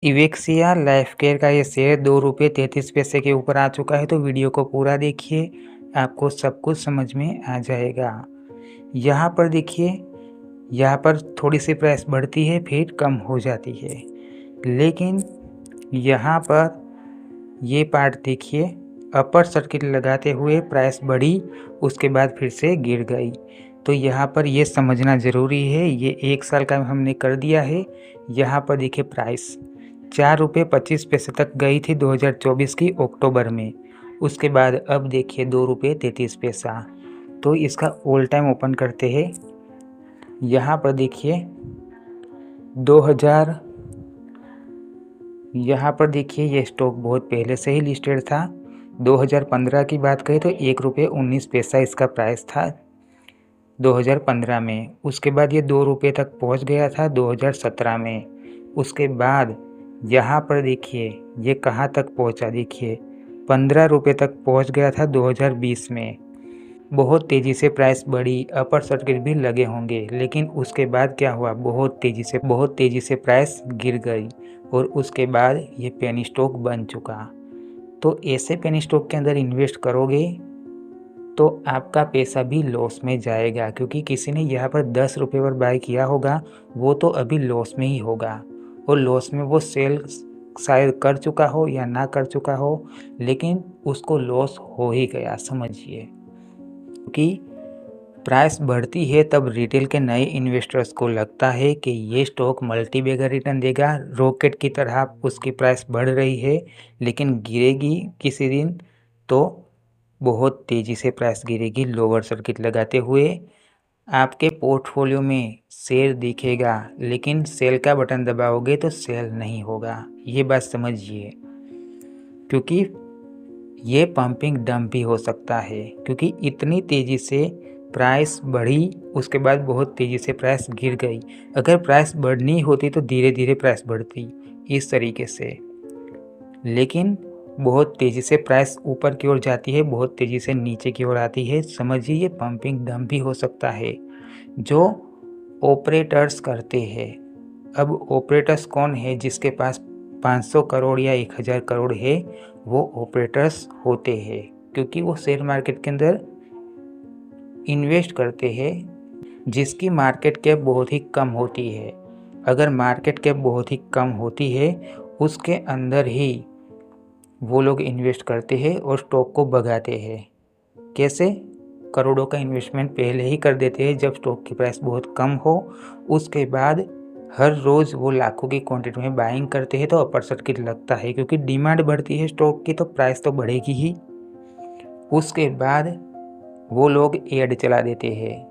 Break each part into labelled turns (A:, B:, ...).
A: इवेक्सिया life care का ये share ₹2.33 के ऊपर आ चुका है, तो वीडियो को पूरा देखिए, आपको सब कुछ समझ में आ जाएगा। यहाँ पर देखिए, यहाँ पर थोड़ी-सी प्राइस बढ़ती है, फिर कम हो जाती है। लेकिन यहाँ पर ये पार्ट देखिए, अपर सर्किट लगाते हुए प्राइस बढ़ी, उसके बाद फिर से गिर गई। तो यहाँ पर ये समझना ज़रूरी है, ये 1 साल का हमने कर दिया है। यहाँ पर देखिए प्राइस ₹4.25 तक गई थी 2024 की अक्टूबर में। उसके बाद अब देखिए ₹2.33। तो इसका ऑल टाइम ओपन करते हैं। यहाँ पर देखिए 2000 यहाँ पर देखिए ये स्टॉक बहुत पहले से ही लिस्टेड था। 2015 की बात करें तो ₹1.19 इसका प्राइस था 2015 में। उसके बाद ये ₹2 तक पहुंच गया था 2017 में। उसके बाद यहाँ पर देखिए ये कहाँ तक पहुंचा, देखिए ₹15 तक पहुंच गया था 2020 में। बहुत तेज़ी से प्राइस बढ़ी, अपर सर्किट भी लगे होंगे, लेकिन उसके बाद क्या हुआ, बहुत तेज़ी से प्राइस गिर गई और उसके बाद ये पेनी स्टॉक बन चुका। तो ऐसे पेनी स्टॉक के अंदर इन्वेस्ट करोगे तो आपका पैसा भी लॉस में जाएगा, क्योंकि किसी ने यहाँ पर ₹10 पर बाय किया होगा, वो तो अभी लॉस में ही होगा और लॉस में वो सेल शायद कर चुका हो या ना कर चुका हो, लेकिन उसको लॉस हो ही गया समझिए। क्योंकि प्राइस बढ़ती है तब रिटेल के नए इन्वेस्टर्स को लगता है कि ये स्टॉक मल्टी बैगर रिटर्न देगा, रॉकेट की तरह उसकी प्राइस बढ़ रही है, लेकिन गिरेगी किसी दिन तो बहुत तेज़ी से प्राइस गिरेगी लोअर सर्किट लगाते हुए। आपके पोर्टफोलियो में शेयर दिखेगा, लेकिन सेल का बटन दबाओगे तो सेल नहीं होगा, ये बात समझिए। क्योंकि ये पंपिंग डंप भी हो सकता है, क्योंकि इतनी तेज़ी से प्राइस बढ़ी, उसके बाद बहुत तेज़ी से प्राइस गिर गई। अगर प्राइस बढ़नी होती तो धीरे धीरे प्राइस बढ़ती इस तरीके से, लेकिन बहुत तेज़ी से प्राइस ऊपर की ओर जाती है, बहुत तेज़ी से नीचे की ओर आती है। समझिए ये पंपिंग डंप भी हो सकता है जो ऑपरेटर्स करते हैं। अब ऑपरेटर्स कौन है, जिसके पास 500 करोड़ या 1000 करोड़ है, वो ऑपरेटर्स होते हैं, क्योंकि वो शेयर मार्केट के अंदर इन्वेस्ट करते हैं जिसकी मार्केट कैप बहुत ही कम होती है। अगर मार्केट कैप बहुत ही कम होती है, उसके अंदर ही वो लोग इन्वेस्ट करते हैं और स्टॉक को भगाते हैं। कैसे? करोड़ों का इन्वेस्टमेंट पहले ही कर देते हैं जब स्टॉक की प्राइस बहुत कम हो। उसके बाद हर रोज़ वो लाखों की क्वांटिटी में बाइंग करते हैं, तो अपर सर्किट लगता है, क्योंकि डिमांड बढ़ती है स्टॉक की तो प्राइस तो बढ़ेगी ही। उसके बाद वो लोग ऐड चला देते हैं,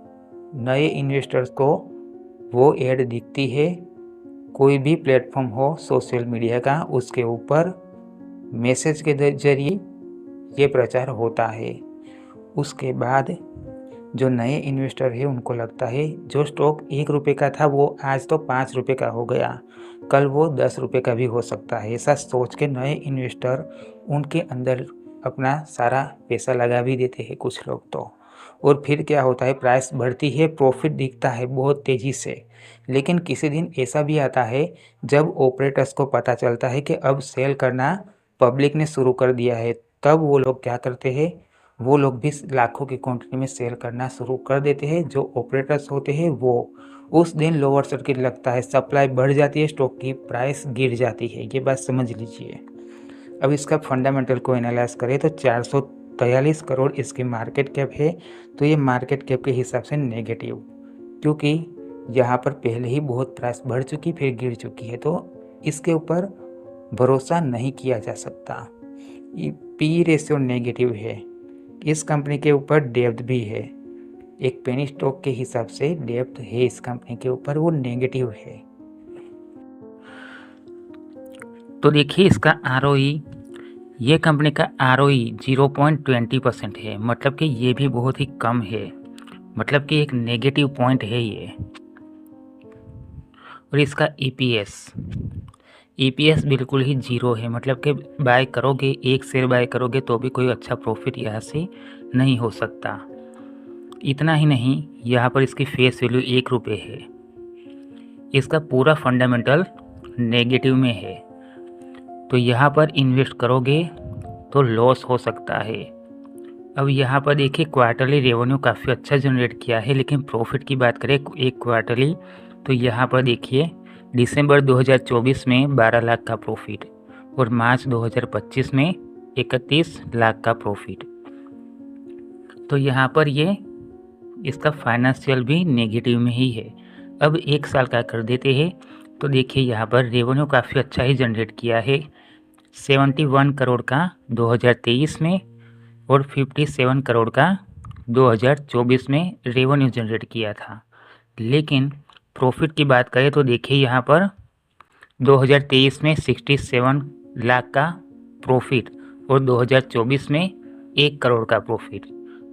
A: नए इन्वेस्टर्स को वो ऐड दिखती है, कोई भी प्लेटफॉर्म हो सोशल मीडिया का, उसके ऊपर मैसेज के जरिए ये प्रचार होता है। उसके बाद जो नए इन्वेस्टर है उनको लगता है जो स्टॉक ₹1 का था वो आज तो ₹5 का हो गया, कल वो ₹10 का भी हो सकता है। ऐसा सोच के नए इन्वेस्टर उनके अंदर अपना सारा पैसा लगा भी देते हैं कुछ लोग तो। और फिर क्या होता है, प्राइस बढ़ती है, प्रॉफिट दिखता है बहुत तेज़ी से, लेकिन किसी दिन ऐसा भी आता है जब ऑपरेटर्स को पता चलता है कि अब सेल करना पब्लिक ने शुरू कर दिया है, तब वो लोग क्या करते हैं, वो लोग भी लाखों की क्वांटिटी में सेल करना शुरू कर देते हैं। जो ऑपरेटर्स होते हैं वो उस दिन लोअर सर्किट लगता है, सप्लाई बढ़ जाती है, स्टॉक की प्राइस गिर जाती है। ये बात समझ लीजिए। अब इसका फंडामेंटल को एनालाइज करें तो 443 करोड़ इसकी मार्केट कैप है, तो ये मार्केट कैप के हिसाब से नेगेटिव, क्योंकि यहाँ पर पहले ही बहुत प्राइस बढ़ चुकी फिर गिर चुकी है, तो इसके ऊपर भरोसा नहीं किया जा सकता। पी रेशियो नेगेटिव है, इस कंपनी के ऊपर डेब्ट भी है, एक पेनी स्टॉक के हिसाब से डेब्ट है इस कंपनी के ऊपर, वो नेगेटिव है। तो देखिए इसका आरओई, ये कंपनी का आरओई 0.20% है, मतलब कि ये भी बहुत ही कम है, मतलब कि एक नेगेटिव पॉइंट है ये। और इसका ईपीएस बिल्कुल ही जीरो है, मतलब कि बाय करोगे, एक शेयर बाय करोगे तो भी कोई अच्छा प्रॉफिट यहाँ से नहीं हो सकता। इतना ही नहीं, यहाँ पर इसकी फेस वैल्यू ₹1 है। इसका पूरा फंडामेंटल नेगेटिव में है, तो यहाँ पर इन्वेस्ट करोगे तो लॉस हो सकता है। अब यहाँ पर देखिए क्वार्टरली रेवेन्यू काफ़ी अच्छा जनरेट किया है, लेकिन प्रॉफिट की बात करें एक क्वार्टरली तो यहाँ पर देखिए दिसंबर 2024 में 12 लाख का प्रॉफिट और मार्च 2025 में 31 लाख का प्रॉफिट। तो यहाँ पर ये इसका फाइनेंशियल भी नेगेटिव में ही है। अब एक साल का कर देते हैं तो देखिए यहाँ पर रेवेन्यू काफ़ी अच्छा ही जनरेट किया है, 71 करोड़ का 2023 में और 57 करोड़ का 2024 में रेवेन्यू जनरेट किया था। लेकिन प्रॉफिट की बात करें तो देखिए यहाँ पर 2023 में 67 लाख का प्रॉफिट और 2024 में 1 करोड़ का प्रॉफिट।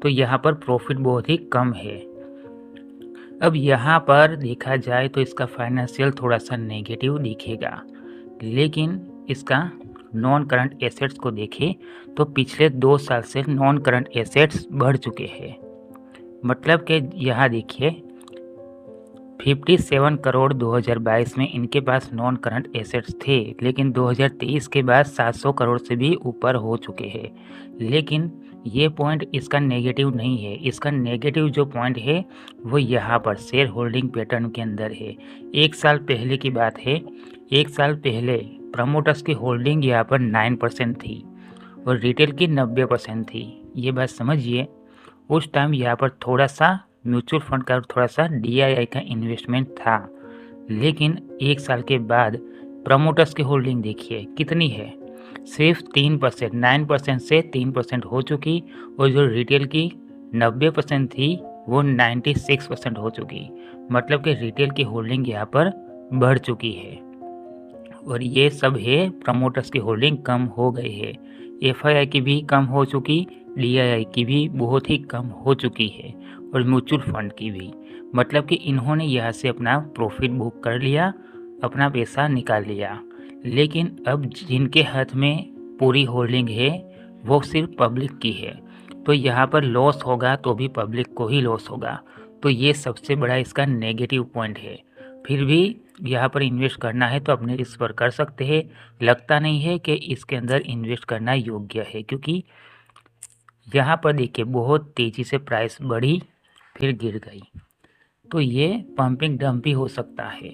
A: तो यहाँ पर प्रॉफिट बहुत ही कम है। अब यहाँ पर देखा जाए तो इसका फाइनेंशियल थोड़ा सा नेगेटिव दिखेगा, लेकिन इसका नॉन करंट एसेट्स को देखें तो पिछले 2 साल से नॉन करंट एसेट्स बढ़ चुके हैं। मतलब कि यहाँ देखिए 57 करोड़ 2022 में इनके पास नॉन करंट एसेट्स थे, लेकिन 2023 के बाद 700 करोड़ से भी ऊपर हो चुके हैं। लेकिन ये पॉइंट इसका नेगेटिव नहीं है। इसका नेगेटिव जो पॉइंट है वो यहाँ पर शेयर होल्डिंग पैटर्न के अंदर है। 1 साल पहले की बात है, 1 साल पहले प्रमोटर्स की होल्डिंग यहाँ पर 9% थी और रिटेल की 90% थी। ये बात समझिए, उस टाइम यहाँ पर थोड़ा सा म्यूचुअल फंड का और थोड़ा सा DII का इन्वेस्टमेंट था। लेकिन 1 साल के बाद प्रमोटर्स की होल्डिंग देखिए कितनी है, सिर्फ 3%, 9% से 3% हो चुकी और जो रिटेल की 90% थी वो 96% हो चुकी। मतलब कि रिटेल की होल्डिंग यहाँ पर बढ़ चुकी है और ये सब है प्रमोटर्स की होल्डिंग कम हो गई है। FII की भी कम हो चुकी, DII की भी बहुत ही कम हो चुकी है और म्यूचुअल फंड की भी। मतलब कि इन्होंने यहाँ से अपना प्रॉफिट बुक कर लिया, अपना पैसा निकाल लिया। लेकिन अब जिनके हाथ में पूरी होल्डिंग है वो सिर्फ पब्लिक की है, तो यहाँ पर लॉस होगा तो भी पब्लिक को ही लॉस होगा। तो ये सबसे बड़ा इसका नेगेटिव पॉइंट है। फिर भी यहाँ पर इन्वेस्ट करना है तो अपने रिस्क पर कर सकते हैं। लगता नहीं है कि इसके अंदर इन्वेस्ट करना योग्य है, क्योंकि यहाँ पर देखिए बहुत तेज़ी से प्राइस बढ़ी फिर गिर गई। तो ये पंपिंग डंप भी हो सकता है।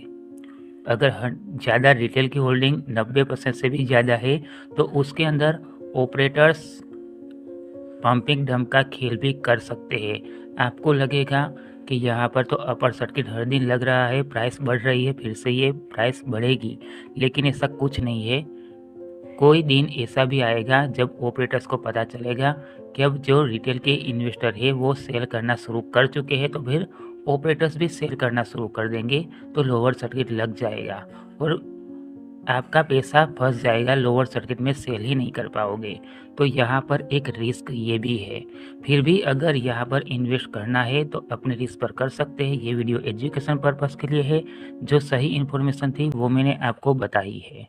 A: अगर ज़्यादा रिटेल की होल्डिंग 90% से भी ज़्यादा है तो उसके अंदर ऑपरेटर्स पंपिंग डंप का खेल भी कर सकते हैं। आपको लगेगा कि यहाँ पर तो अपर सर्किट हर दिन लग रहा है, प्राइस बढ़ रही है, फिर से ये प्राइस बढ़ेगी, लेकिन ऐसा कुछ नहीं है। कोई दिन ऐसा भी आएगा जब ऑपरेटर्स को पता चलेगा कि अब जो रिटेल के इन्वेस्टर है वो सेल करना शुरू कर चुके हैं, तो फिर ऑपरेटर्स भी सेल करना शुरू कर देंगे, तो लोअर सर्किट लग जाएगा और आपका पैसा फंस जाएगा, लोअर सर्किट में सेल ही नहीं कर पाओगे। तो यहाँ पर एक रिस्क ये भी है। फिर भी अगर यहाँ पर इन्वेस्ट करना है तो अपने रिस्क पर कर सकते हैं। ये वीडियो एजुकेशन पर्पस के लिए है, जो सही इन्फॉर्मेशन थी वो मैंने आपको बताई है।